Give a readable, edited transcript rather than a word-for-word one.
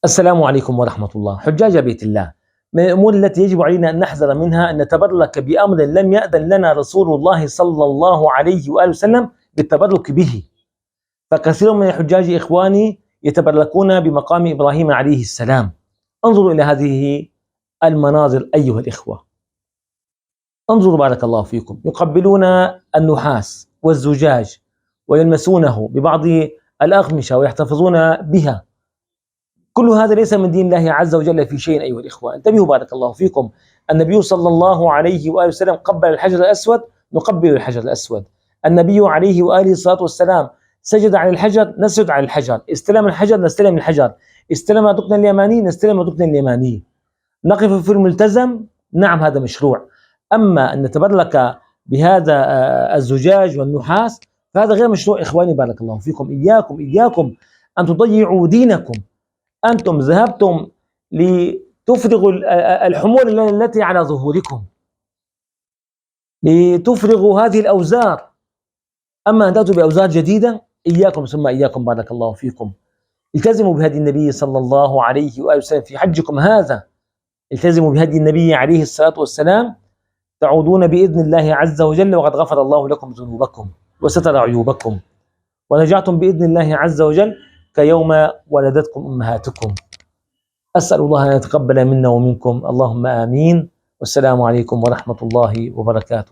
السلام عليكم ورحمة الله. حجاج بيت الله، من الأمور التي يجب علينا أن نحذر منها أن نتبرك بأمر لم يأذن لنا رسول الله صلى الله عليه وآله وسلم بالتبرك به. فكثير من الحجاج إخواني يتبركون بمقام إبراهيم عليه السلام. انظروا إلى هذه المناظر أيها الإخوة، انظروا بارك الله فيكم، يقبلون النحاس والزجاج ويلمسونه ببعض الأغمشة ويحتفظون بها. كل هذا ليس من دين الله عز وجل في شيء أيها الإخوة. انتبهوا بارك الله فيكم، النبي صلى الله عليه وآله وسلم قبل الحجر الأسود، نقبل الحجر الأسود. النبي عليه وآله الصلاة والسلام سجد على الحجر، نسجد على الحجر. استلم الحجر، نستلم الحجر. استلم الركن اليماني، نستلم الركن اليماني. نقف في الملتزم، نعم هذا مشروع. أما أن نتبرك بهذا الزجاج والنحاس فهذا غير مشروع. إخواني بارك الله فيكم، إياكم أن تضيعوا دينكم. أنتم ذهبتم لتفرغوا الحمول التي على ظهوركم، لتفرغوا هذه الأوزار. أما أن تأتوا بأوزار جديدة، إياكم ثم إياكم بارك الله فيكم. التزموا بهدي النبي صلى الله عليه وآله وسلم في حجكم هذا. التزموا بهدي النبي عليه الصلاة والسلام، تعودون بإذن الله عز وجل وقد غفر الله لكم ذنوبكم وستر عيوبكم، ونجعتم بإذن الله عز وجل كيوم ولدتكم أمهاتكم. أسأل الله أن يتقبل منا ومنكم، اللهم آمين. والسلام عليكم ورحمة الله وبركاته.